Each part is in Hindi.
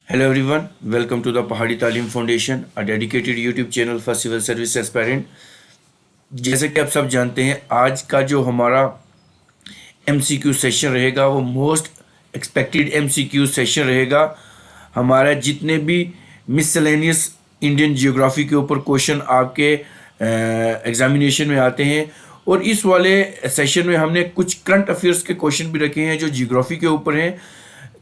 Hello everyone, welcome to the Pahadi Talim Foundation, a dedicated YouTube channel for civil service aspirant. जैसे कि आप सब जानते हैं, आज का जो हमारा MCQ सेशन रहेगा वो मोस्ट एक्सपेक्टेड MCQ सेशन रहेगा। हमारा जितने भी मिसलेनियस इंडियन जियोग्राफी के ऊपर क्वेश्चन आपके एग्जामिनेशन में आते हैं, और इस वाले सेशन में हमने कुछ करंट अफेयर्स के क्वेश्चन भी रखे हैं जो जियोग्राफी के ऊपर हैं,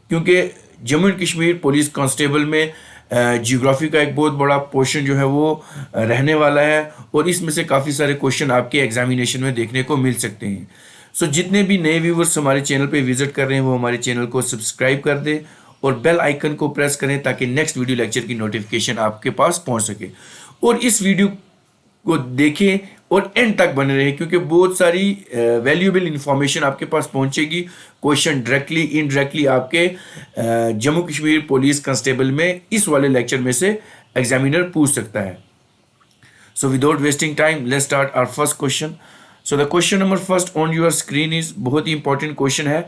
क्योंकि Jammu and Kashmir police constable में जियोग्राफी का एक बहुत बड़ा पोर्शन जो है वो रहने वाला है, और इसमें से काफ़ी सारे क्वेश्चन आपके एग्जामिनेशन में देखने को मिल सकते हैं। सो जितने भी नए व्यूवर्स हमारे चैनल पे विजिट कर रहे हैं वो हमारे चैनल को सब्सक्राइब कर दें और बेल आइकन को प्रेस करें ताकि नेक्स्ट वीडियो लेक्चर की नोटिफिकेशन आपके पास पहुंच सके। और इस वीडियो को देखें और एंड तक बने रहे, क्योंकि बहुत सारी वैल्यूएबल इंफॉर्मेशन आपके पास पहुंचेगी। क्वेश्चन डायरेक्टली इनडायरेक्टली आपके जम्मू कश्मीर पुलिस कांस्टेबल में इस वाले लेक्चर में से एग्जामिनर पूछ सकता है। So without wasting time let's start our first question. So the question number first on your screen is, बहुत ही इंपॉर्टेंट क्वेश्चन है।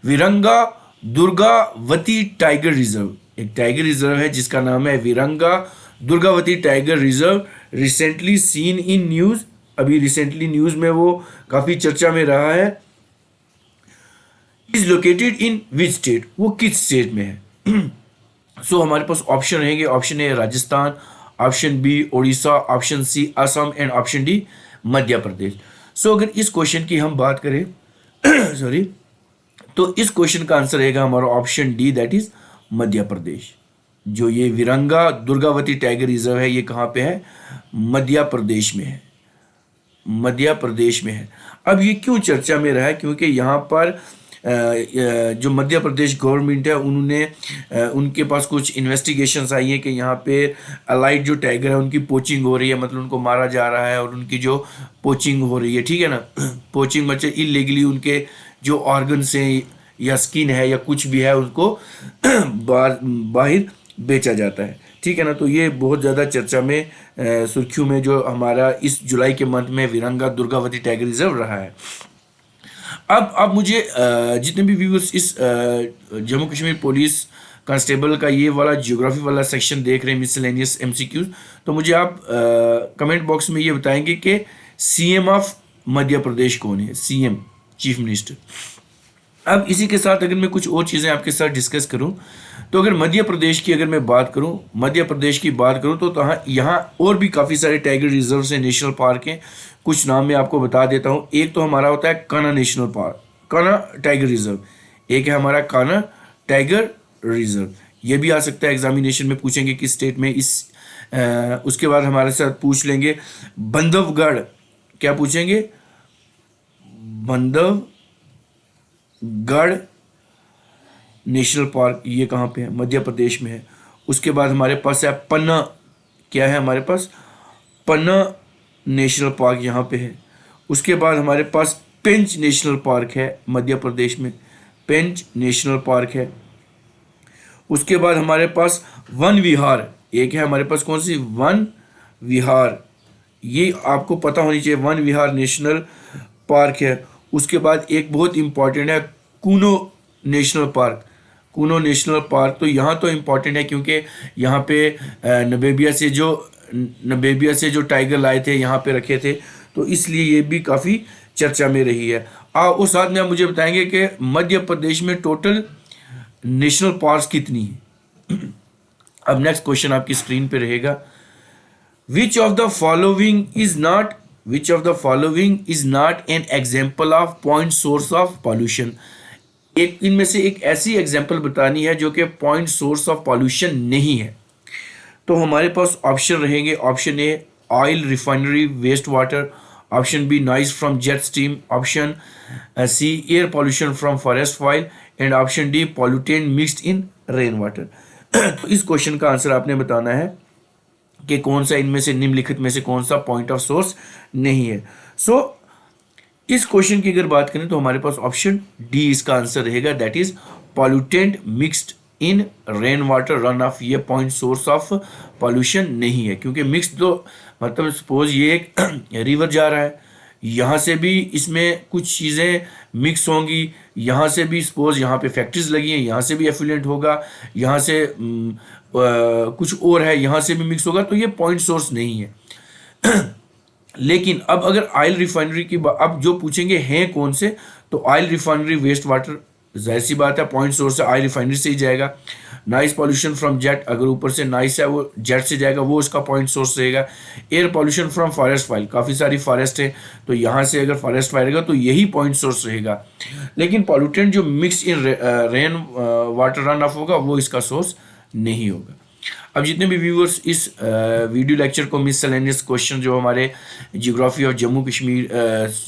विरंगा दुर्गावती टाइगर रिजर्व, एक टाइगर रिजर्व है जिसका नाम है Viranga Durgavati tiger reserve, recently seen in news, अभी रिसेंटली न्यूज में वो काफी चर्चा में रहा है। Is located in which state, वो किस स्टेट में है? सो हमारे पास ऑप्शन रहेंगे। Option A Rajasthan, option B Orissa, option C Assam and option D Madhya Pradesh. So अगर इस क्वेश्चन की हम बात करें सॉरी, तो इस क्वेश्चन का आंसर रहेगा हमारा option D, that is Madhya Pradesh. जो ये विरंगा दुर्गावती टाइगर रिजर्व है ये कहाँ पे है? मध्य प्रदेश में है, मध्य प्रदेश में है। अब ये क्यों चर्चा में रहा है? क्योंकि यहाँ पर जो मध्य प्रदेश गवर्नमेंट है उन्होंने उनके पास कुछ इन्वेस्टिगेशंस आई है कि यहाँ पे अलाइड जो टाइगर है उनकी पोचिंग हो रही है, मतलब उनको मारा जा रहा है और उनकी जो पोचिंग हो रही है, ठीक है ना। पोचिंग मतलब इलीगली उनके जो ऑर्गन्स हैं या स्किन है या कुछ भी है उसको बाहर बेचा जाता है, ठीक है ना। तो ये बहुत ज़्यादा चर्चा में सुर्खियों में जो हमारा इस जुलाई के मंथ में विरंगा दुर्गावती टाइगर रिजर्व रहा है। अब मुझे जितने भी व्यूअर्स इस जम्मू कश्मीर पुलिस कांस्टेबल का ये वाला जियोग्राफी वाला सेक्शन देख रहे हैं, मिसलेनियस एमसीक्यूज, तो मुझे आप कमेंट बॉक्स में ये बताएंगे कि सीएम ऑफ मध्य प्रदेश कौन है? CM, chief minister. अब इसी के साथ अगर मैं कुछ और चीज़ें आपके साथ डिस्कस करूं, तो अगर मध्य प्रदेश की अगर मैं बात करूं, मध्य प्रदेश की बात करूं तो यहाँ और भी काफ़ी सारे टाइगर रिजर्व हैं, नेशनल पार्क हैं। कुछ नाम मैं आपको बता देता हूं। एक तो हमारा होता है Kanha national park, Kanha tiger reserve. एक है हमारा कान्हा टाइगर रिजर्व, ये भी आ सकता है एग्जामिनेशन में, पूछेंगे किस स्टेट में। उसके बाद हमारे साथ पूछ लेंगे बंधवगढ़, क्या पूछेंगे? बंधवगढ़ नेशनल पार्क, ये कहाँ पे है? मध्य प्रदेश में है। उसके बाद हमारे पास है पन्ना, क्या है हमारे पास? पन्ना नेशनल पार्क यहाँ पे है। उसके बाद हमारे पास पेंच नेशनल पार्क है मध्य प्रदेश में, पेंच नेशनल पार्क है। उसके बाद हमारे पास वन विहार एक है हमारे पास, कौन सी? वन विहार, ये आपको पता होनी चाहिए, वन विहार नेशनल पार्क है। उसके बाद एक बहुत इंपॉर्टेंट है Kuno national park, Kuno national park. तो यहाँ तो इम्पॉर्टेंट है क्योंकि यहाँ पे नबेबिया से जो टाइगर लाए थे यहाँ पे रखे थे, तो इसलिए ये भी काफ़ी चर्चा में रही है। और साथ में आप मुझे बताएंगे कि मध्य प्रदेश में टोटल नेशनल पार्क कितनी है? अब नेक्स्ट क्वेश्चन आपकी स्क्रीन पे रहेगा। Which of the following is not an example of point source of pollution? एक इनमें से एक ऐसी एग्जाम्पल बतानी है जो कि पॉइंट सोर्स ऑफ पॉल्यूशन नहीं है। तो हमारे पास ऑप्शन रहेंगे। Option A oil refinery waste water, option B noise from jet steam, option C air pollution from forest fire, and option D pollutant mixed in rain water. तो इस क्वेश्चन का आंसर आपने बताना है कि कौन सा इनमें से निम्नलिखित में से कौन सा पॉइंट ऑफ सोर्स नहीं है। सो इस क्वेश्चन की अगर बात करें तो हमारे पास ऑप्शन डी इसका आंसर रहेगा, that is pollutant mixed in rain water run of. ये पॉइंट सोर्स ऑफ पॉल्यूशन नहीं है, क्योंकि मिक्स्ड तो मतलब सपोज ये एक रिवर जा रहा है, यहाँ से भी इसमें कुछ चीज़ें मिक्स होंगी, यहाँ से भी सपोज यहाँ पे फैक्ट्रीज लगी हैं, यहाँ से भी एफिलेंट होगा, यहाँ से कुछ और है, यहाँ से भी मिक्स होगा, तो ये पॉइंट सोर्स नहीं है। लेकिन अब अगर ऑयल रिफाइनरी की अब जो पूछेंगे हैं कौन से, तो ऑयल रिफाइनरी वेस्ट वाटर, जाहिर सी बात है पॉइंट सोर्स है, ऑयल रिफाइनरी से ही जाएगा। नाइस पॉल्यूशन फ्रॉम जेट, अगर ऊपर से नाइस है वो जेट से जाएगा, वो उसका पॉइंट सोर्स रहेगा। Air pollution from forest fire, काफ़ी सारी फॉरेस्ट है, तो यहाँ से अगर फॉरेस्ट फायर रहेगा तो यही पॉइंट सोर्स रहेगा। लेकिन पॉल्यूटेंट जो mix in rain water run of होगा वो इसका सोर्स नहीं होगा। अब जितने भी व्यूअर्स इस वीडियो लेक्चर को मिससेलेनियस क्वेश्चन जो हमारे geography of Jammu Kashmir,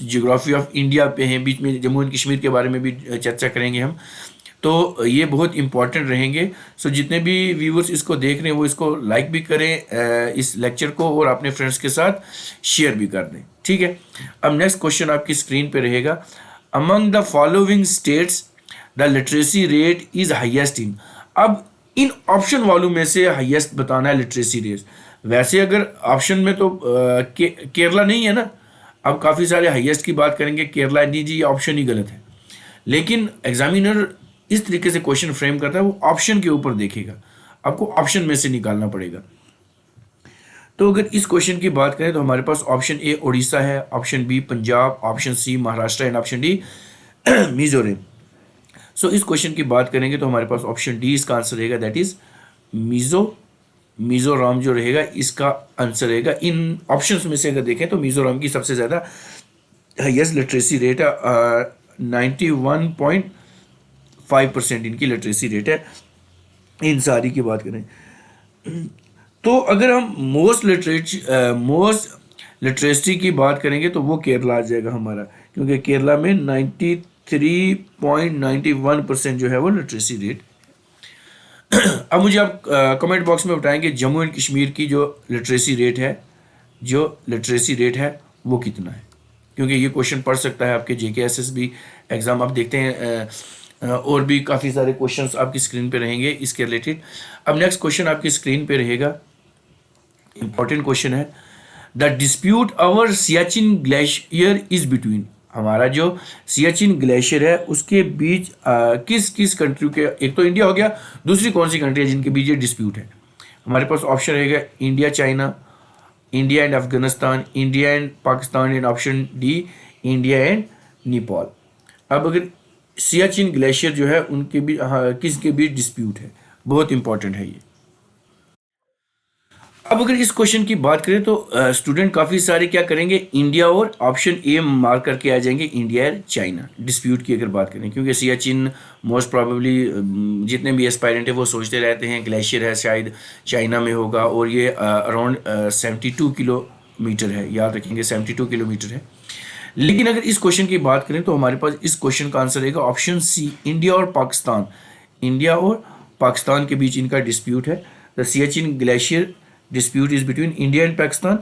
geography of India पे हैं, बीच में जम्मू एंड कश्मीर के बारे में भी चर्चा करेंगे हम, तो ये बहुत इंपॉर्टेंट रहेंगे। सो जितने भी व्यूअर्स इसको देख रहे हैं वो इसको लाइक भी करें इस लेक्चर को, और अपने फ्रेंड्स के साथ शेयर भी कर दें, ठीक है। अब नेक्स्ट क्वेश्चन आपकी स्क्रीन पे रहेगा, among the following states the literacy rate is highest in. अब इन ऑप्शन वालों में से हाईएस्ट बताना है लिटरेसी रेट। वैसे अगर ऑप्शन में तो केरला नहीं है ना, अब काफ़ी सारे हाईएस्ट की बात करेंगे, केरला नहीं जी, ये ऑप्शन ही गलत है। लेकिन एग्जामिनर इस तरीके से क्वेश्चन फ्रेम करता है, वो ऑप्शन के ऊपर देखेगा, आपको ऑप्शन में से निकालना पड़ेगा। तो अगर इस क्वेश्चन की बात करें तो हमारे पास ऑप्शन ए उड़ीसा है, option B Punjab, option C Maharashtra and option D Mizoram. So इस क्वेश्चन की बात करेंगे तो हमारे पास ऑप्शन डी इसका आंसर रहेगा, दैट इज मिजोरम जो रहेगा इसका आंसर रहेगा। इन ऑप्शंस में से अगर देखें तो मिजोरम की सबसे ज़्यादा हाईएस्ट लिटरेसी रेट है, 91.5% इनकी लिटरेसी रेट है। इन सारी की बात करें तो अगर हम मोस्ट लिटरेसी की बात करेंगे तो वो केरला आ जाएगा हमारा, क्योंकि केरला में 93.91% जो है वो लिटरेसी रेट। अब मुझे आप कमेंट बॉक्स में बताएंगे जम्मू एंड कश्मीर की जो लिटरेसी रेट है वो कितना है, क्योंकि ये क्वेश्चन पढ़ सकता है आपके JKSSB एग्ज़ाम। आप देखते हैं और भी काफ़ी सारे क्वेश्चंस आपकी स्क्रीन पे रहेंगे इसके रिलेटेड। अब नेक्स्ट क्वेश्चन आपकी स्क्रीन पे रहेगा, इंपॉर्टेंट क्वेश्चन है, the dispute our Siachen glacier is between. हमारा जो सियाचिन ग्लेशियर है उसके बीच किस किस कंट्री के, एक तो इंडिया हो गया, दूसरी कौन सी कंट्री है जिनके बीच ये डिस्प्यूट है। हमारे पास ऑप्शन रहेगा India China, India and Afghanistan, India and Pakistan, and option D India and Nepal. अब अगर सियाचिन ग्लेशियर जो है उनके बीच किसके बीच डिस्प्यूट है, बहुत इंपॉर्टेंट है ये। अब अगर इस क्वेश्चन की बात करें तो स्टूडेंट काफ़ी सारे क्या करेंगे, इंडिया और ऑप्शन ए मार्क करके आ जाएंगे, इंडिया और चाइना डिस्प्यूट की अगर बात करें, क्योंकि सियाचिन मोस्ट प्रॉबेबली जितने भी एस्पायरेंट है वो सोचते रहते हैं ग्लेशियर है शायद चाइना में होगा, और ये अराउंड 72 किलोमीटर है, याद रखेंगे 72 किलोमीटर है। लेकिन अगर इस क्वेश्चन की बात करें तो हमारे पास इस क्वेश्चन का आंसर रहेगा ऑप्शन सी, इंडिया और पाकिस्तान। इंडिया और पाकिस्तान के बीच इनका डिस्प्यूट है। The Siachen glacier dispute is between India and Pakistan.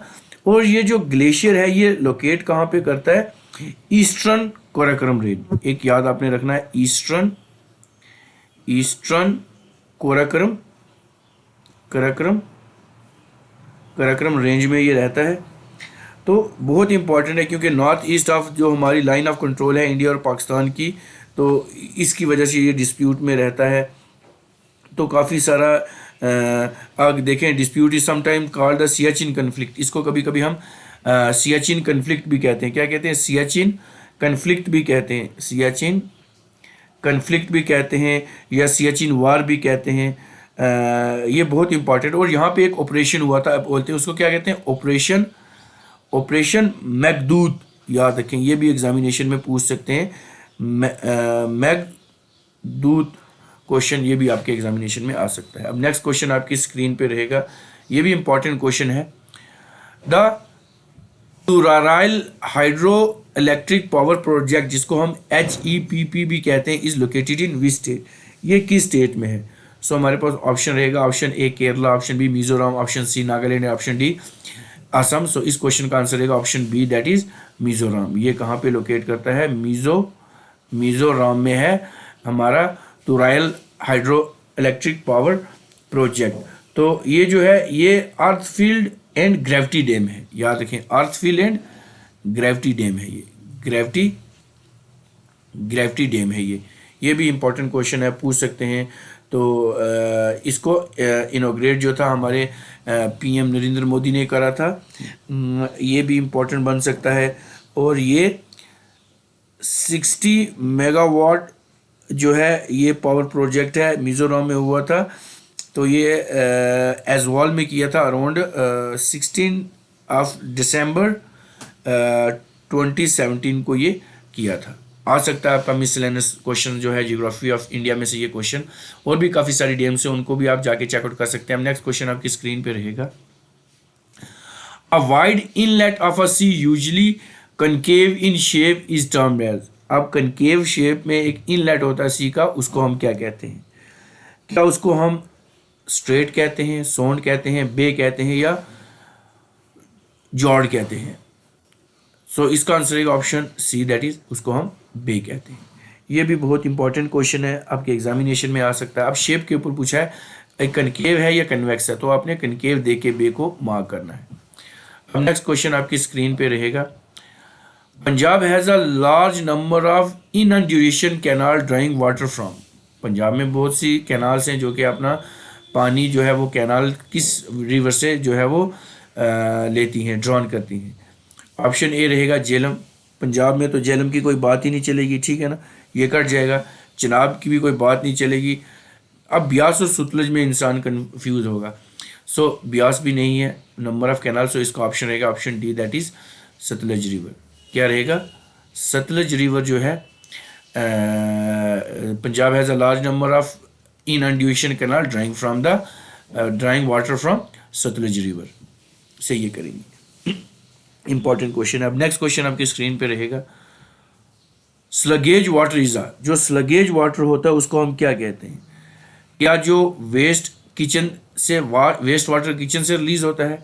और ये जो ग्लेशियर है ये लोकेट कहाँ पे करता है, ईस्टर्न कोराकोरम रेंज, एक याद आपने रखना है, ईस्टर्न कोराकोरम रेंज में ये रहता है। तो बहुत इंपॉर्टेंट है, क्योंकि नॉर्थ ईस्ट ऑफ जो हमारी लाइन ऑफ कंट्रोल है इंडिया और पाकिस्तान की, तो इसकी वजह से ये डिस्प्यूट में रहता है। तो काफ़ी सारा आग देखें, dispute is sometime called the Siachen conflict, इसको कभी कभी हम सियाचिन कन्फ्लिक्ट भी कहते हैं। क्या कहते हैं, सियाचिन कन्फ्लिक्ट भी कहते हैं, सियाचिन कन्फ्लिक्ट भी कहते हैं, या सियाचिन वार भी कहते हैं। ये बहुत इंपॉर्टेंट। और यहाँ पे एक ऑपरेशन हुआ था, बोलते हैं उसको क्या कहते हैं, ऑपरेशन मैगदूत, याद रखें, ये भी एग्जामिनेशन में पूछ सकते हैं, मैगदूत क्वेश्चन ये भी आपके एग्जामिनेशन में आ सकता है। अब नेक्स्ट क्वेश्चन आपकी स्क्रीन पे रहेगा, ये भी इंपॉर्टेंट क्वेश्चन है, the Tuirial hydro electric power project, जिसको हम HEPP भी कहते हैं, is located in which state, ये किस स्टेट में है। सो हमारे पास ऑप्शन रहेगा, option A Kerala, option B Mizoram, option C Nagaland, option D Assam. So इस क्वेश्चन का आंसर रहेगा option B, that is Mizoram. ये कहाँ पे लोकेट करता है, मिजोरम में है हमारा तुराइल हाइड्रो इलेक्ट्रिक पावर प्रोजेक्ट। तो ये जो है ये अर्थफील्ड एंड ग्रेविटी डैम है, याद रखें, अर्थफील्ड एंड ग्रेविटी डैम है, ये ग्रेविटी ग्रेविटी डैम है ये भी इम्पोर्टेंट क्वेश्चन है, पूछ सकते हैं। तो इसको इनोग्रेट जो था हमारे पीएम नरेंद्र मोदी ने करा था। ये भी इम्पोर्टेंट बन सकता है। और ये 60 मेगावाट जो है ये पावर प्रोजेक्ट है, मिज़ोरम में हुआ था। तो ये एजवाल में किया था अराउंड 16 दिसंबर 2017 को ये किया था। आ सकता है आपका मिसलेनियस क्वेश्चन जो है जियोग्राफी ऑफ इंडिया में से ये क्वेश्चन। और भी काफ़ी सारी डैम्स हैं, उनको भी आप जाके चेकआउट कर सकते हैं। नेक्स्ट क्वेश्चन आपकी स्क्रीन पे रहेगा। A wide inlet of a sea usually concave in shape is termed as. अब कनकेव शेप में एक इनलेट होता है सी का, उसको हम क्या कहते हैं? क्या उसको हम स्ट्रेट कहते हैं, सोंड कहते हैं, बे कहते हैं, या जॉर्ड कहते हैं? सो इसका आंसर है ऑप्शन सी, दैट इज उसको हम बे कहते हैं। ये भी बहुत इंपॉर्टेंट क्वेश्चन है, आपके एग्जामिनेशन में आ सकता है। अब शेप के ऊपर पूछा है एक कनकेव है या कन्वेक्स है, तो आपने कनकेव दे के बे को मार्क करना है। अब नेक्स्ट क्वेश्चन आपकी स्क्रीन पे रहेगा। Punjab has a large number of inundation canal drawing water from. Punjab में बहुत सी कैनाल्स हैं जो कि अपना पानी जो है वो कैनाल किस रिवर से जो है वो लेती हैं, ड्रॉन करती हैं। ऑप्शन ए रहेगा झेलम। पंजाब में तो झेलम की कोई बात ही नहीं चलेगी, ठीक है ना, ये कट जाएगा। चिनाब की भी कोई बात नहीं चलेगी। अब ब्यास और सतलुज में इंसान कंफ्यूज होगा। सो ब्यास भी नहीं है नंबर ऑफ कैनाल, सो इसका ऑप्शन रहेगा option D, that is Sutlej river. क्या रहेगा? सतलज रिवर जो है Punjab has a large number of inundation canal drawing water from Sutlej river से ये करेंगे। इंपॉर्टेंट क्वेश्चन है। अब नेक्स्ट क्वेश्चन आपकी स्क्रीन पे रहेगा। स्लगेज वाटर इज़ा, जो स्लगेज वाटर होता है उसको हम क्या कहते हैं? क्या जो वेस्ट वाटर किचन से रिलीज होता है,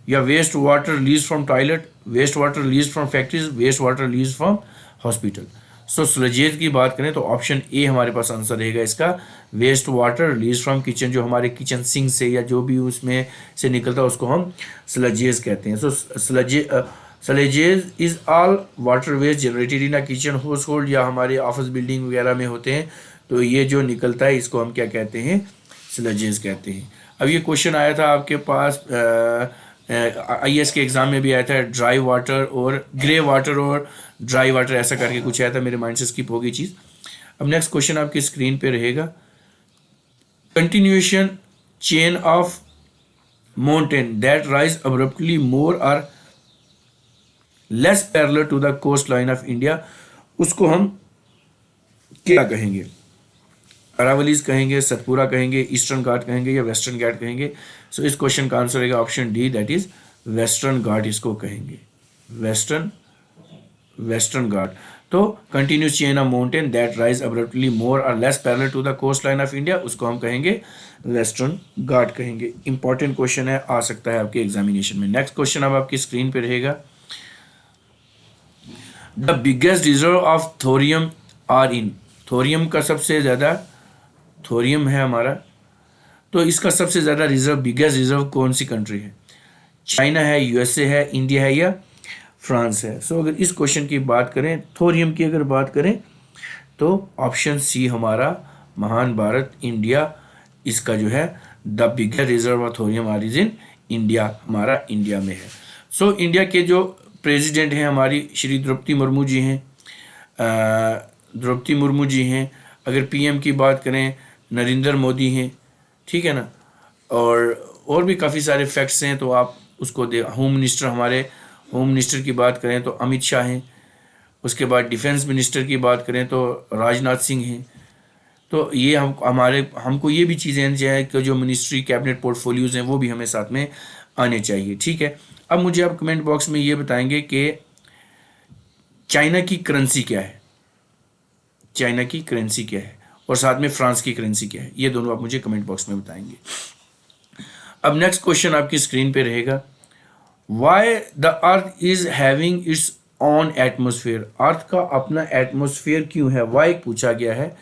या waste water release from toilet, waste water release from factories, waste water release from hospital? So sludges की बात करें तो ऑप्शन ए हमारे पास आंसर रहेगा इसका, waste water release from kitchen. जो हमारे किचन सिंक से या जो भी उसमें से निकलता है उसको हम स्लजेज कहते हैं। So sludges is all water waste generated in a kitchen household, या हमारे ऑफिस बिल्डिंग वगैरह में होते हैं। तो ये जो निकलता है इसको हम क्या कहते हैं? स्लजेस कहते हैं। अब ये क्वेश्चन आया था आपके पास आईएएस के एग्जाम में भी आया था, ड्राई वाटर और ग्रे वाटर और ड्राई वाटर ऐसा करके कुछ आया था, मेरे माइंड से स्किप हो गई चीज़। अब नेक्स्ट क्वेश्चन आपकी स्क्रीन पे रहेगा। Continuation chain of mountain that rise abruptly more or less parallel to the coast line of India, उसको हम क्या कहेंगे? अरावलीज कहेंगे, सतपुरा कहेंगे, ईस्टर्न घाट कहेंगे, या वेस्टर्न घाट कहेंगे? सो इस क्वेश्चन का आंसर रहेगा option D, that is Western Ghat इसको कहेंगे। वेस्टर्न घाट। तो continuous chain of mountain that rise abruptly more or less parallel to the coast line of India, उसको हम कहेंगे वेस्टर्न घाट कहेंगे। इंपॉर्टेंट क्वेश्चन है, आ सकता है आपके एग्जामिनेशन में। नेक्स्ट क्वेश्चन अब आपकी स्क्रीन पे रहेगा। The biggest reserve of thorium are in. Thorium का सबसे ज़्यादा, थोरियम है हमारा, तो इसका सबसे ज़्यादा रिजर्व, बिगेस्ट रिजर्व कौन सी कंट्री है? चाइना है, यूएसए है, इंडिया है, या फ्रांस है? सो अगर इस क्वेश्चन की बात करें, थोरियम की अगर बात करें, तो ऑप्शन सी हमारा महान भारत, इंडिया, इसका जो है the biggest reserve of thorium are is in India, हमारा इंडिया में है। सो इंडिया के जो प्रेसिडेंट हैं हमारी श्री द्रौपदी मुर्मू जी हैं, द्रौपदी मुर्मू जी हैं। अगर पीएम की बात करें, नरेंद्र मोदी हैं, ठीक है ना। और भी काफ़ी सारे फैक्ट्स हैं, तो आप उसको दे। होम मिनिस्टर, हमारे होम मिनिस्टर की बात करें तो अमित शाह हैं। उसके बाद डिफेंस मिनिस्टर की बात करें तो राजनाथ सिंह हैं। तो ये हमको ये भी चीज़ें चाहिए कि जो मिनिस्ट्री कैबिनेट पोर्टफोलियोज़ हैं वो भी हमें साथ में आने चाहिए, ठीक है। अब मुझे आप कमेंट बॉक्स में ये बताएंगे कि चाइना की करेंसी क्या है, चाइना की करेंसी क्या है, और साथ में फ्रांस की करेंसी क्या है, ये दोनों आप मुझे कमेंट बॉक्स में बताएंगे। अब नेक्स्ट क्वेश्चन आपकी स्क्रीन पे रहेगा। Why the earth is having its own atmosphere. Earth का अपना एटमोसफियर क्यों है? वाई पूछा गया है।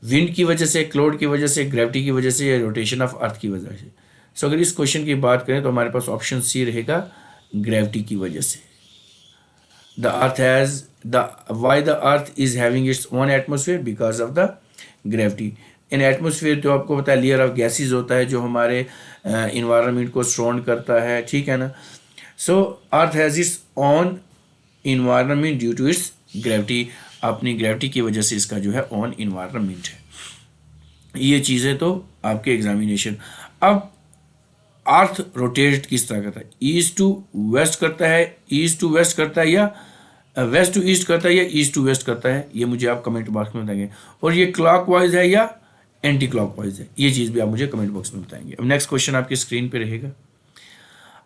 विंड की वजह से, क्लाउड की वजह से, ग्रेविटी की वजह से, या रोटेशन ऑफ अर्थ की वजह से? सो अगर इस क्वेश्चन की बात करें तो हमारे पास ऑप्शन सी रहेगा, ग्रेविटी की वजह से। The earth has the Y the earth is having its own atmosphere because of the gravity. In atmosphere जो आपको पता है लेयर ऑफ गैसेज होता है जो हमारे इन्वायरमेंट को सराउंड करता है, ठीक है ना। So earth has its own environment due to its gravity, अपनी ग्रेविटी की वजह से इसका जो है ओन इन्वायरमेंट है। ये चीज़ें तो आपके एग्जामिनेशन। अब अर्थ रोटेट किस तरह करता है, ईस्ट टू वेस्ट करता है, ईस्ट टू वेस्ट करता है, या वेस्ट टू ईस्ट करता है, या ईस्ट टू वेस्ट करता है, ये मुझे आप कमेंट बॉक्स में बताएंगे। और ये क्लॉकवाइज है या एंटी क्लॉकवाइज है, ये चीज़ भी आप मुझे कमेंट बॉक्स में बताएंगे। अब नेक्स्ट क्वेश्चन आपकी स्क्रीन पे रहेगा।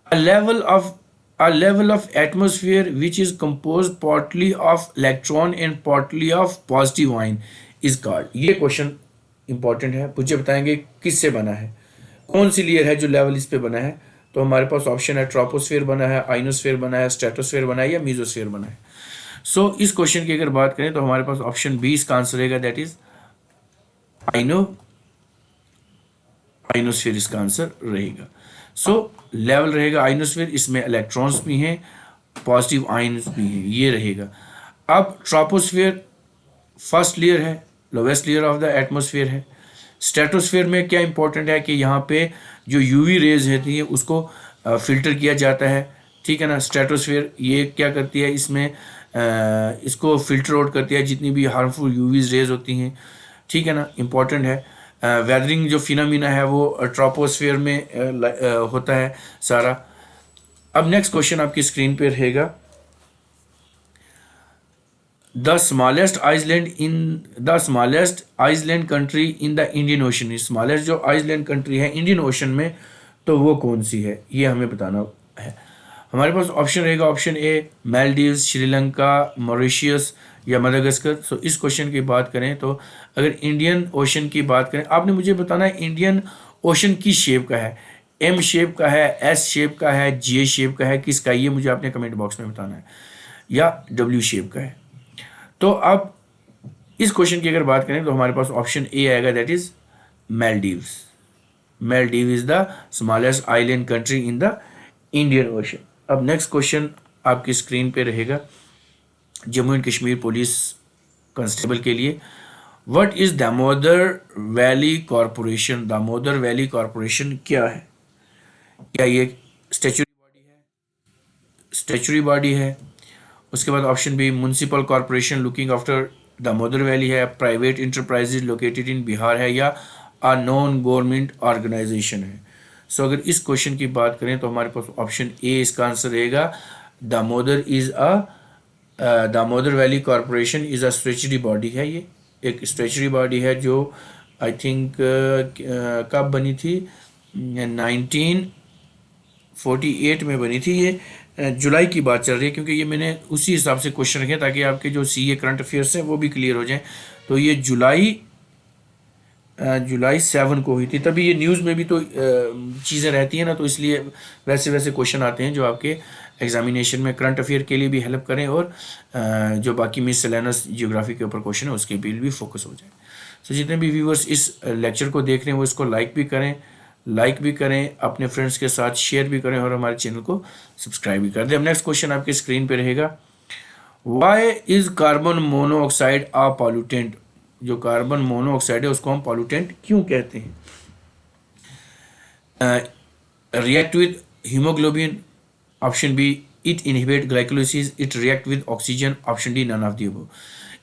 a level of a level of atmosphere which is composed partly of electron and partly of positive ion is called। ये क्वेश्चन इंपॉर्टेंट है, मुझे बताएंगे किससे बना है, कौन सी लेयर है जो लेवल इस पे बना है। तो हमारे पास ऑप्शन है ट्रोपोस्फेयर बना है, आइनोस्फेयर बना है, स्ट्रेटोस्फेयर बना है, या मीजोस्फेयर बना है। सो इस क्वेश्चन की अगर बात करें तो हमारे पास ऑप्शन बी इसका आंसर रहेगा, दैट इज आइनोस्फेयर इसका आंसर रहेगा। सो लेवल रहेगा आइनोस्फेयर, इसमें इलेक्ट्रॉन्स भी हैं, पॉजिटिव आयन्स भी हैं, ये रहेगा। अब ट्रोपोस्फेयर फर्स्ट लेयर है, lowest layer of the atmosphere है। स्ट्रेटोस्फेयर में क्या इंपॉर्टेंट है कि यहाँ पे जो यूवी रेज रहती है उसको फिल्टर किया जाता है, ठीक है ना। स्ट्रेटोस्फेयर ये क्या करती है, इसमें इसको फिल्टर आउट करती है जितनी भी हार्मफुल यूवीज रेज होती हैं, ठीक है ना, इंपॉर्टेंट है। वेदरिंग जो फिनोमिना है वो ट्रोपोस्फेयर में होता है सारा। अब नेक्स्ट क्वेश्चन आपकी स्क्रीन पे रहेगा। The smallest island country in the Indian Ocean, smallest जो आइसलैंड कंट्री है इंडियन ओशन में, तो वो कौन सी है, ये हमें बताना है। हमारे पास ऑप्शन रहेगा, ऑप्शन ए मालदीव्स, श्रीलंका, मॉरिशियस, या मदागास्कर। सो इस क्वेश्चन की बात करें तो अगर इंडियन ओशन की बात करें, आपने मुझे बताना है इंडियन ओशन किस शेप का है, एम शेप का है, एस शेप का है, जे शेप का है, किसका, ये मुझे आपने कमेंट बॉक्स में बताना है, या डब्ल्यू शेप का है। तो अब इस क्वेश्चन की अगर बात करें तो हमारे पास ऑप्शन ए आएगा, that is Maldives. Maldives is the smallest island country in the Indian ocean. अब नेक्स्ट क्वेश्चन आपकी स्क्रीन पे रहेगा Jammu and Kashmir police constable के लिए। What is Damodar valley corporation, Damodar valley corporation क्या है, क्या ये स्टेचुरी बॉडी है। उसके बाद option B municipal corporation looking after Damodar valley है, private enterprises located in Bihar है, या अ नॉन गवर्नमेंट ऑर्गेनाइजेशन है। सो अगर इस क्वेश्चन की बात करें तो हमारे पास ऑप्शन ए इसका आंसर रहेगा, Damodar is a Damodar valley corporation is a statutory body है। ये एक स्टेचुरी बॉडी है जो आई थिंक कब बनी थी, 1948 में बनी थी। ये जुलाई की बात चल रही है, क्योंकि ये मैंने उसी हिसाब से क्वेश्चन रखे ताकि आपके जो सीए करंट अफेयर्स हैं वो भी क्लियर हो जाएं। तो ये जुलाई 7 को हुई थी, तभी ये न्यूज़ में भी तो चीज़ें रहती हैं ना, तो इसलिए वैसे वैसे क्वेश्चन आते हैं जो आपके एग्जामिनेशन में करंट अफेयर के लिए भी हेल्प करें, और जो बाकी मिसलेनियस जियोग्राफी के ऊपर क्वेश्चन है उसके भी फोकस हो जाए। तो जितने भी व्यूवर्स इस लेक्चर को देख रहे हैं वो इसको लाइक भी करें, अपने फ्रेंड्स के साथ शेयर भी करें, और हमारे चैनल को सब्सक्राइब भी कर दें। अब नेक्स्ट क्वेश्चन आपकी स्क्रीन पे रहेगा, why is carbon monoxide a pollutant, जो कार्बन मोनोऑक्साइड है उसको हम पॉल्यूटेंट क्यों कहते हैं। React with haemoglobin, option B it inhibit glycolysis, it react with oxygen, option D none of the above.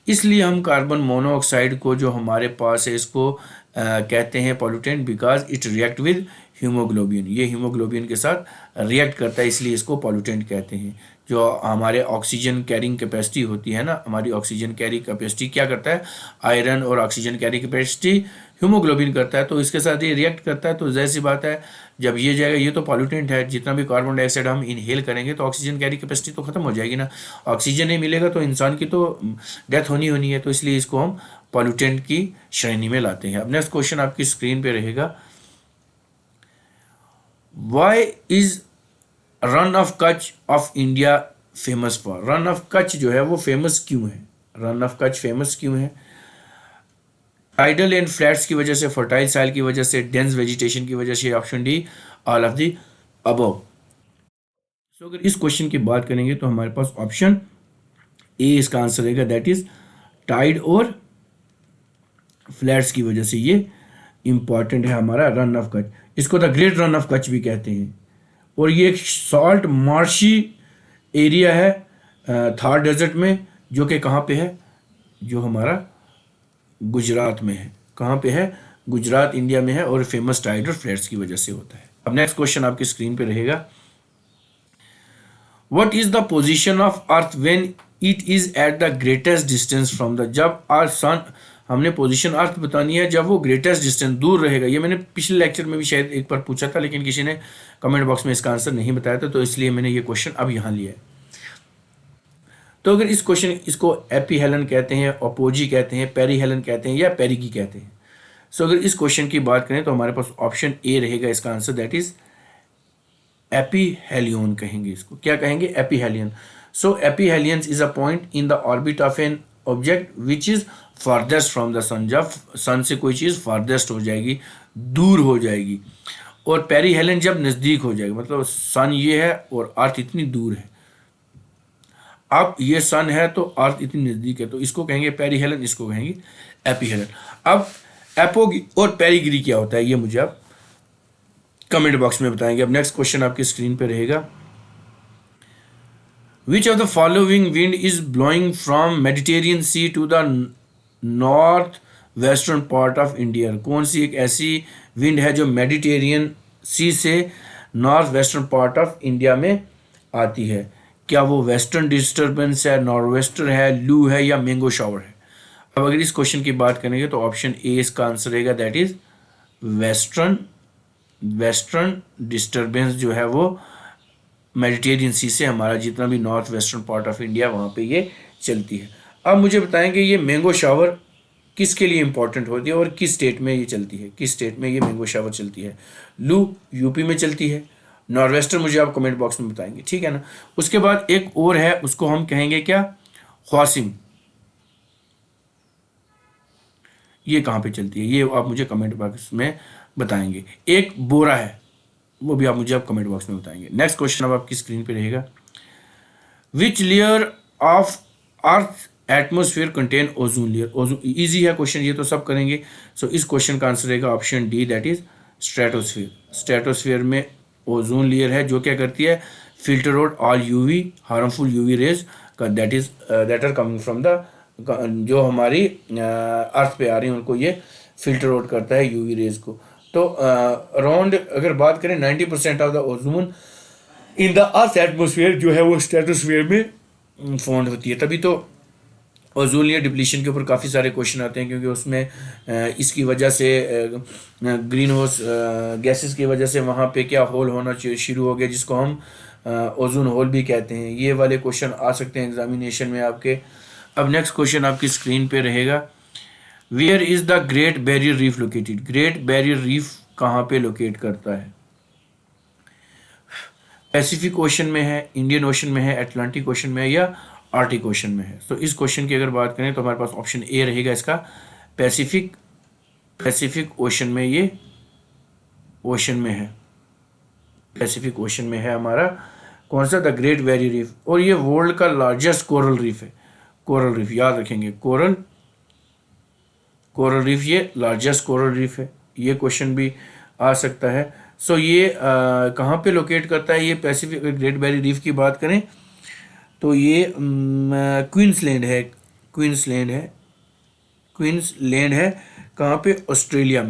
इसलिए हम कार्बन मोनोऑक्साइड को जो हमारे पास है इसको कहते हैं pollutant because it react with haemoglobin, ये हीमोग्लोबिन के साथ रिएक्ट करता है, इसलिए इसको पॉल्यूटेंट कहते हैं। जो हमारे ऑक्सीजन कैरिंग कैपेसिटी होती है ना, हमारी ऑक्सीजन कैरी कैपेसिटी क्या करता है, आयरन और ऑक्सीजन कैरी कैपेसिटी हीमोग्लोबिन करता है, तो इसके साथ ये रिएक्ट करता है। तो जैसी बात है जब ये जाएगा, ये तो पॉल्यूटेंट है, जितना भी कार्बन डाइऑक्साइड हम इनहेल करेंगे तो ऑक्सीजन कैरी कैपेसिटी तो खत्म हो जाएगी ना, ऑक्सीजन नहीं मिलेगा तो इंसान की तो डेथ होनी है, तो इसलिए इसको हम पॉल्यूटेंट की श्रेणी में लाते हैं। अब नेक्स्ट क्वेश्चन आपकी स्क्रीन पे रहेगा, why is Rann of Kutch of India famous for, Rann of Kutch जो है वो फेमस क्यों है, रन ऑफ कच्छ फेमस क्यों है। टाइडल एंड फ्लैट्स की वजह से, फर्टाइल सॉइल की वजह से, डेंस वेजिटेशन की वजह से, option D all of the above. So अगर इस क्वेश्चन की बात करेंगे तो हमारे पास ऑप्शन ए इसका आंसर रहेगा, दैट इज टाइड और फ्लैट्स की वजह से ये इंपॉर्टेंट है हमारा रन ऑफ कच्छ। इसको the great run of Kutch भी कहते हैं। और ये एक सॉल्ट मार्शी एरिया है थार डेजर्ट में, जो कि कहाँ पे है, जो हमारा गुजरात में है। कहाँ पे है, गुजरात इंडिया में है, और फेमस टाइड और फ्लैट्स की वजह से होता है। अब नेक्स्ट क्वेश्चन आपकी स्क्रीन पे रहेगा, what is the position of earth when it is at the greatest distance from the, जब अर्थ सन, हमने पोजीशन अर्थ बतानी है जब वो ग्रेटेस्ट डिस्टेंस दूर रहेगा। ये मैंने पिछले लेक्चर में भी शायद एक बार पूछा था, लेकिन किसी ने कमेंट बॉक्स में इसका आंसर नहीं बताया था, तो इसलिए मैंने ये क्वेश्चन अब यहाँ लिया है। तो अगर इस क्वेश्चन, इसको एपी हेलन कहते हैं, अपोजी कहते हैं, पेरी हेलन कहते हैं, या पेरिगी कहते हैं। सो अगर इस क्वेश्चन की बात करें तो हमारे पास ऑप्शन ए रहेगा इसका आंसर, दैट इज एपीहेलियन कहेंगे इसको। क्या कहेंगे, aphelion. So aphelion is a point in the orbit of an object which is farthest from the sun, जब सन से कोई चीज़ फारदेस्ट हो जाएगी, दूर हो जाएगी। और पेरीहेलियन जब नज़दीक हो जाएगी, मतलब सन ये है और अर्थ इतनी दूर है। अब ये सन है तो अर्थ इतनी नज़दीक है, तो इसको कहेंगे पेरीहेलियन, इसको कहेंगे एपीहेलियन। अब एपोगी और पेरीगिरी क्या होता है, ये मुझे आप कमेंट बॉक्स में बताएंगे। अब नेक्स्ट क्वेश्चन आपकी स्क्रीन पे रहेगा, which of the following wind is blowing from Mediterranean Sea to the north western part of India. कौन सी एक ऐसी विंड है जो मेडिटेरियन सी से north western part of India में आती है? क्या वो वेस्टर्न डिस्टर्बेंस है, नॉर्थ वेस्टर है, लू है, या मैंगो शावर है? अब अगर इस क्वेश्चन की बात करेंगे तो ऑप्शन ए इसका आंसर रहेगा, दैट इज वेस्टर्न डिस्टर्बेंस जो है वो मेडिटेरियन सी से हमारा जितना भी north western part of India वहाँ पे ये चलती है। अब मुझे बताएंगे ये मैंगो शावर किसके लिए इंपॉर्टेंट होती है और किस स्टेट में ये चलती है, किस स्टेट में ये मैंगो शावर चलती है? लू यूपी में चलती है, नॉर्थ वेस्टर्न मुझे आप कमेंट बॉक्स में बताएंगे, ठीक है ना। उसके बाद एक और है, उसको हम कहेंगे क्या, ख्वासिम। ये कहाँ पे चलती है, ये आप मुझे कमेंट बॉक्स में बताएंगे। एक बोरा है, वो भी आप मुझे कमेंट बॉक्स में बताएंगे। नेक्स्ट क्वेश्चन अब आपकी स्क्रीन पे रहेगा, which layer of earth atmosphere contain ozone layer. Ozone easy है क्वेश्चन, ये तो सब करेंगे। सो इस क्वेश्चन का आंसर रहेगा option D, that is stratosphere. Stratosphere में ओजोन लेयर है जो क्या करती है, filter out all UV harmful UV rays का, that are coming from the, जो हमारी अर्थ पे आ रही है उनको ये फिल्टर आउट करता है यूवी रेज को। तो अराउंड अगर बात करें 90% of the ozone in the earth atmosphere जो है वो स्ट्रेटोस्फेयर में फाउंड होती है। तभी तो ओजोन लेयर डिप्लीशन के ऊपर काफ़ी सारे क्वेश्चन आते हैं, क्योंकि उसमें इसकी वजह से ग्रीन हाउस गैसेस की वजह से वहाँ पे क्या होल होना शुरू हो गया, जिसको हम ओजोन होल भी कहते हैं। ये वाले क्वेश्चन आ सकते हैं एग्जामिनेशन में आपके। अब नेक्स्ट क्वेश्चन आपकी स्क्रीन पे रहेगा, where is the Great Barrier Reef located. Great Barrier Reef कहाँ पे लोकेट करता है? पैसिफिक ओशन में है, इंडियन ओशन में है, अटलांटिक ओशन में है, या आर्टिक ओशन में है? तो इस क्वेश्चन की अगर बात करें तो हमारे पास ऑप्शन ए रहेगा इसका, पैसिफिक ओशन में, ये ओशन में है, पैसिफिक ओशन में है हमारा कौन सा, द ग्रेट बैरियर रीफ। और ये वर्ल्ड का लार्जेस्ट कोरल रीफ है। कोरल रीफ याद रखेंगे, कोरल रीफ ये लार्जेस्ट कोरल रीफ है। ये क्वेश्चन भी आ सकता है। सो ये कहाँ पे लोकेट करता है ये पैसिफिक ग्रेट बैरियर रीफ की बात करें तो ये क्वींसलैंड है। कहाँ पे, ऑस्ट्रेलिया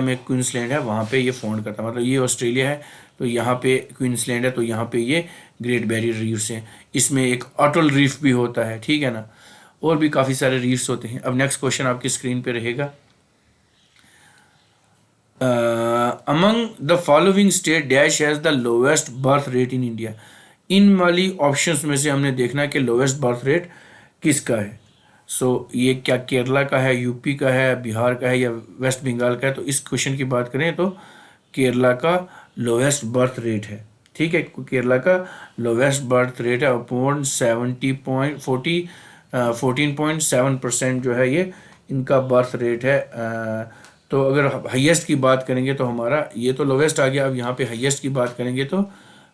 में क्वींसलैंड है, वहाँ पे ये फाउंड करता है। मतलब ये ऑस्ट्रेलिया है तो यहाँ पे क्वींसलैंड है, तो यहाँ पे ये ग्रेट बैरियर रीफ्स हैं। इसमें एक अटल रीफ भी होता है, ठीक है ना, और भी काफ़ी सारे रीफ्स होते हैं। अब नेक्स्ट क्वेश्चन आपकी स्क्रीन पे रहेगा, among the following state dash has the lowest birth rate in India. इन वाली ऑप्शंस में से हमने देखना कि लोवेस्ट बर्थ रेट किसका है। सो ये क्या केरला का है, यूपी का है, बिहार का है, या वेस्ट बंगाल का है? तो इस क्वेश्चन की बात करें तो केरला का लोवेस्ट बर्थ रेट है, ठीक है। केरला का लोवेस्ट बर्थ रेट है अपॉन 14.7% जो है ये इनका बर्थ रेट है। तो अगर हाईएस्ट की बात करेंगे तो हमारा ये तो लोवेस्ट आ गया। अब यहाँ पे हाईएस्ट की बात करेंगे तो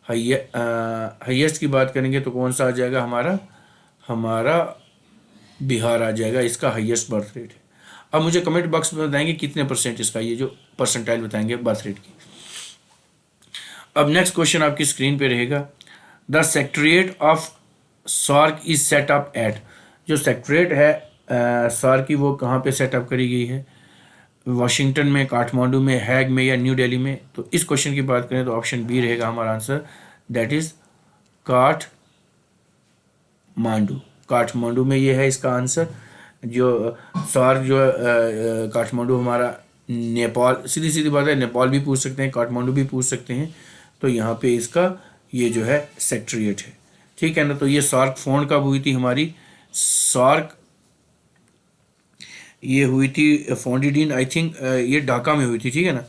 हाईएस्ट की बात करेंगे तो कौन सा आ जाएगा हमारा, हमारा बिहार आ जाएगा, इसका हाईएस्ट बर्थ रेट है। अब मुझे कमेंट बॉक्स में बताएंगे कितने परसेंट इसका, ये जो परसेंटाइल बताएंगे बर्थ रेट की। अब नेक्स्ट क्वेश्चन आपकी स्क्रीन पे रहेगा, the secretariat of SAARC is set up at, जो सेक्रेटरीट है सार्क की वो कहाँ पे सेटअप करी गई है, वाशिंगटन में, काठमांडू में, हैग में या न्यू दिल्ली में। तो इस क्वेश्चन की बात करें तो ऑप्शन बी रहेगा हमारा answer, that is Kathmandu. Kathmandu में ये है इसका आंसर। जो सार्क जो काठमांडू हमारा नेपाल, सीधी सीधी बात है, नेपाल भी पूछ सकते हैं, काठमांडू भी पूछ सकते हैं। तो यहाँ पे इसका ये जो है सेक्रेटरीट है, ठीक है ना। तो ये सार्क फाउंड कब हुई थी हमारी, सार्क ये हुई थी फाउंडेड इन, आई थिंक ये ढाका में हुई थी, ठीक है ना,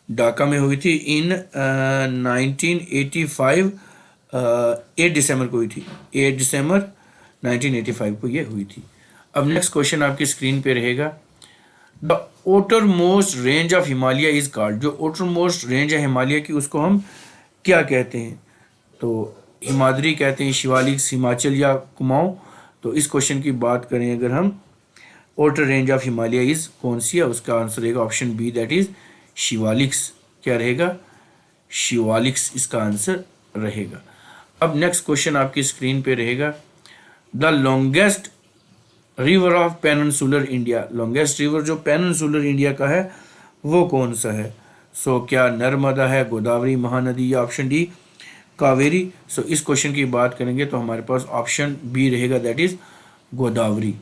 ढाका में हुई थी इन 1985, 8 दिसंबर को हुई थी, 8 दिसंबर 1985 को ये हुई थी। अब नेक्स्ट क्वेश्चन आपकी स्क्रीन पे रहेगा, the outermost range of Himalaya is called, जो ओटर मोस्ट रेंज है हिमालय की उसको हम क्या कहते हैं, तो हिमाद्री कहते हैं, शिवालिक, हिमाचल या कुमाऊं। तो इस क्वेश्चन की बात करें अगर हम, outer range of Himalaya is कौन सी है, उसका आंसर रहेगा option B, that is Shivaliks. क्या रहेगा, शिवालिक्स इसका आंसर रहेगा। अब नेक्स्ट क्वेश्चन आपकी स्क्रीन पे रहेगा, the longest river of peninsular India, longest river जो पेनिनसुलर इंडिया का है वो कौन सा है। सो क्या नर्मदा है, गोदावरी, महानदी या ऑप्शन डी कावेरी। सो इस क्वेश्चन की बात करेंगे तो हमारे पास ऑप्शन बी रहेगा, दैट इज गोदावरी,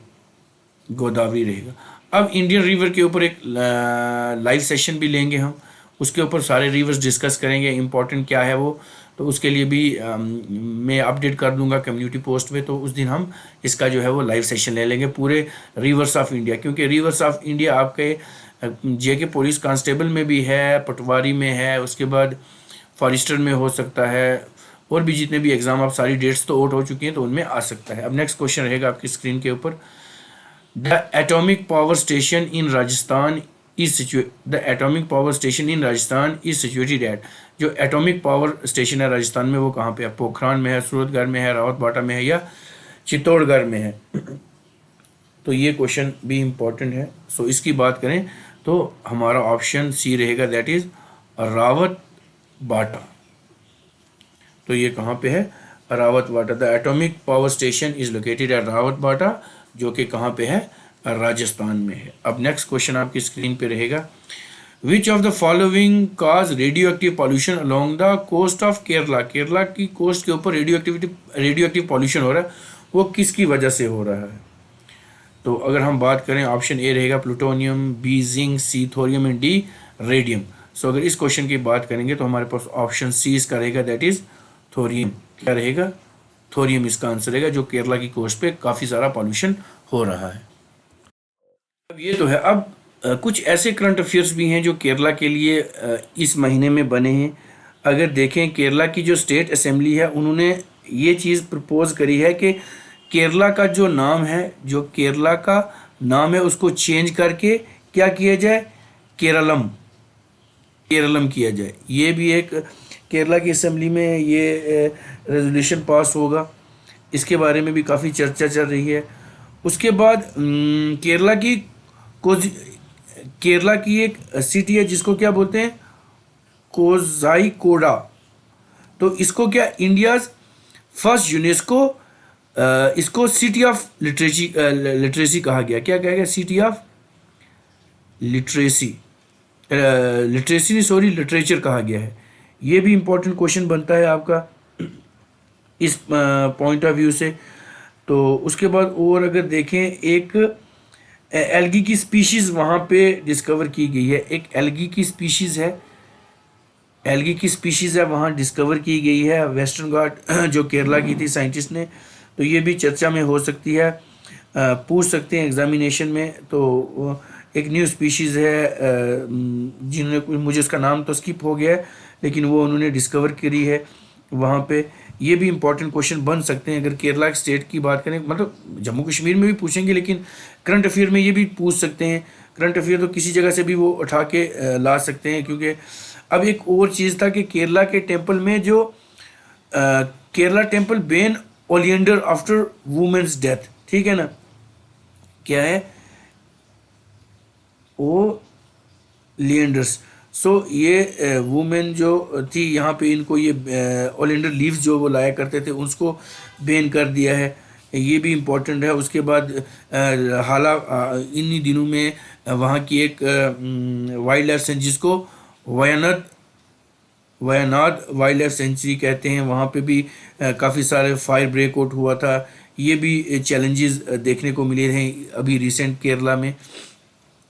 गोदावरी रहेगा। अब इंडियन रिवर के ऊपर एक लाइव सेशन भी लेंगे हम, उसके ऊपर सारे रिवर्स डिस्कस करेंगे, इंपॉर्टेंट क्या है वो, तो उसके लिए भी मैं अपडेट कर दूंगा कम्युनिटी पोस्ट पे। तो उस दिन हम इसका जो है वो लाइव सेशन ले लेंगे पूरे रिवर्स ऑफ इंडिया, क्योंकि रिवर्स ऑफ इंडिया आपके जेके पुलिस कांस्टेबल में भी है, पटवारी में है, उसके बाद फॉरेस्टर में हो सकता है, और भी जितने भी एग्ज़ाम, आप सारी डेट्स तो आउट हो चुकी हैं तो उनमें आ सकता है। अब नेक्स्ट क्वेश्चन रहेगा आपकी स्क्रीन के ऊपर, the atomic power station in Rajasthan the atomic power station in Rajasthan is situated at, जो एटॉमिक पावर स्टेशन है राजस्थान में वो कहाँ पे है, पोखरान में है, सूरतगढ़ में है, रावतबाटा में है या चित्तौड़गढ़ में है। तो ये क्वेश्चन भी इम्पोर्टेंट है। सो इसकी बात करें तो हमारा ऑप्शन सी रहेगा, दैट इज रावतबाटा। तो ये कहाँ पे है, Rawatbhata. The atomic power station is located at Rawatbhata, जो कि कहाँ पे है, राजस्थान में है। अब नेक्स्ट क्वेश्चन आपकी स्क्रीन पे रहेगा, which of the following cause radioactive pollution along the coast of Kerala, Kerala की कोस्ट के ऊपर रेडियो एक्टिव पॉल्यूशन हो रहा है, वो किसकी वजह से हो रहा है। तो अगर हम बात करें ऑप्शन ए रहेगा plutonium, B zinc, C thorium and D radium. So अगर इस क्वेश्चन की बात करेंगे तो हमारे पास ऑप्शन सी इसका रहेगा, दैट इज थोरियम। क्या रहेगा, थोरियम इसका आंसर रहेगा, जो केरला की कोस्ट पे काफ़ी सारा पॉल्यूशन हो रहा है। अब ये तो है। अब कुछ ऐसे करंट अफेयर्स भी हैं जो केरला के लिए इस महीने में बने हैं। अगर देखें केरला की जो स्टेट असेंबली है उन्होंने ये चीज़ प्रपोज करी है कि केरला का जो नाम है, जो केरला का नाम है उसको चेंज करके क्या किया जाए, केरलम, केरलम किया जाए। ये भी एक केरला की असेंबली में ये रेजोल्यूशन पास होगा, इसके बारे में भी काफ़ी चर्चा चल रही है। उसके बाद केरला की एक सिटी है जिसको क्या बोलते हैं, कोझाईकोडा। तो इसको क्या इंडियाज फर्स्ट यूनेस्को इसको सिटी ऑफ लिटरेसी कहा गया। क्या कहा गया, सिटी ऑफ लिटरेसी, लिटरेसी नहीं सॉरी लिटरेचर कहा गया है। ये भी इंपॉर्टेंट क्वेश्चन बनता है आपका इस पॉइंट ऑफ व्यू से। तो उसके बाद और अगर देखें, एक एल्गी की स्पीशीज़ वहाँ पे डिस्कवर की गई है, एक एल्गी की स्पीशीज़ है, एल्गी की स्पीशीज़ है वहाँ डिस्कवर की गई है, वेस्टर्न घाट जो केरला की थी साइंटिस्ट ने। तो ये भी चर्चा में हो सकती है, पूछ सकते हैं एग्जामिनेशन में। तो एक न्यू स्पीशीज़ है जिन्होंने, मुझे उसका नाम तो स्किप हो गया है, लेकिन वो उन्होंने डिस्कवर करी है वहाँ पे। ये भी इंपॉर्टेंट क्वेश्चन बन सकते हैं अगर केरला स्टेट की बात करें, मतलब जम्मू कश्मीर में भी पूछेंगे लेकिन करंट अफेयर में ये भी पूछ सकते हैं। करंट अफेयर तो किसी जगह से भी वो उठा के ला सकते हैं, क्योंकि अब एक और चीज़ था कि केरला के टेम्पल में जो Kerala temple ban oleander after women's death, ठीक है ना, क्या है ओ लिएंडर्स। सो ये वुमेन जो थी यहाँ पे, इनको ये ओलिएंडर लीव्स जो वो लाया करते थे उसको बैन कर दिया है, ये भी इम्पोर्टेंट है। उसके बाद इन्हीं दिनों में वहाँ की एक वाइल्ड लाइफ सेंचुरी जिसको Wayanad Wayanad wild life sanctuary कहते हैं, वहाँ पे भी काफ़ी सारे फायर ब्रेकआउट हुआ था। ये भी चैलेंजेस देखने को मिले हैं अभी रिसेंट केरला में,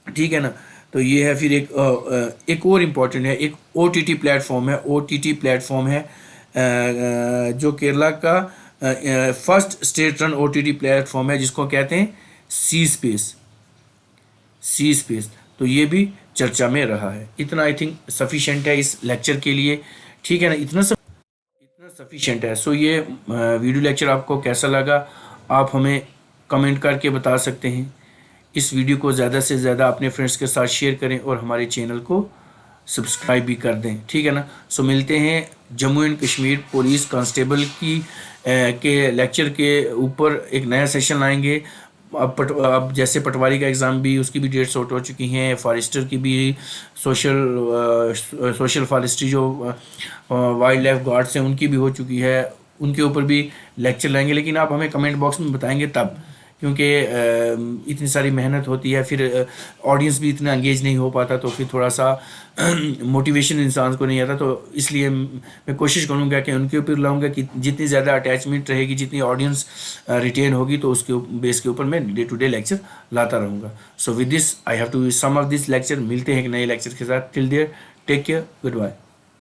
ठीक है ना। तो ये है। फिर एक और इम्पॉर्टेंट है, एक ओटीटी प्लेटफॉर्म है, ओटीटी प्लेटफॉर्म है जो केरला का first state run OTT platform है जिसको कहते हैं सी स्पेस, सी स्पेस। तो ये भी चर्चा में रहा है। इतना आई थिंक सफिशेंट है इस लेक्चर के लिए, ठीक है ना, इतना सफिशेंट है। सो ये वीडियो लेक्चर आपको कैसा लगा आप हमें कमेंट करके बता सकते हैं। इस वीडियो को ज़्यादा से ज़्यादा अपने फ्रेंड्स के साथ शेयर करें और हमारे चैनल को सब्सक्राइब भी कर दें, ठीक है ना। सो मिलते हैं Jammu and Kashmir police constable की के लेक्चर के ऊपर एक नया सेशन लाएंगे। अब जैसे पटवारी का एग्ज़ाम भी, उसकी भी डेट्स आउट हो चुकी हैं, फॉरेस्टर की भी, सोशल फॉरेस्ट्री जो वाइल्ड लाइफ गार्ड्स हैं उनकी भी हो चुकी है, उनके ऊपर भी लेक्चर लाएंगे। लेकिन आप हमें कमेंट बॉक्स में बताएंगे तब, क्योंकि इतनी सारी मेहनत होती है, फिर ऑडियंस भी इतना एंगेज नहीं हो पाता, तो फिर थोड़ा सा मोटिवेशन इंसान को नहीं आता। तो इसलिए मैं कोशिश करूँगा कि उनके ऊपर लाऊंगा कि जितनी ज़्यादा अटैचमेंट रहेगी, जितनी ऑडियंस रिटेन होगी, तो उसके बेस के ऊपर मैं डे टू डे लेक्चर लाता रहूँगा। So with this I have to sum of this lecture. मिलते हैं एक नए लेक्चर के साथ। Till there take care, good bye.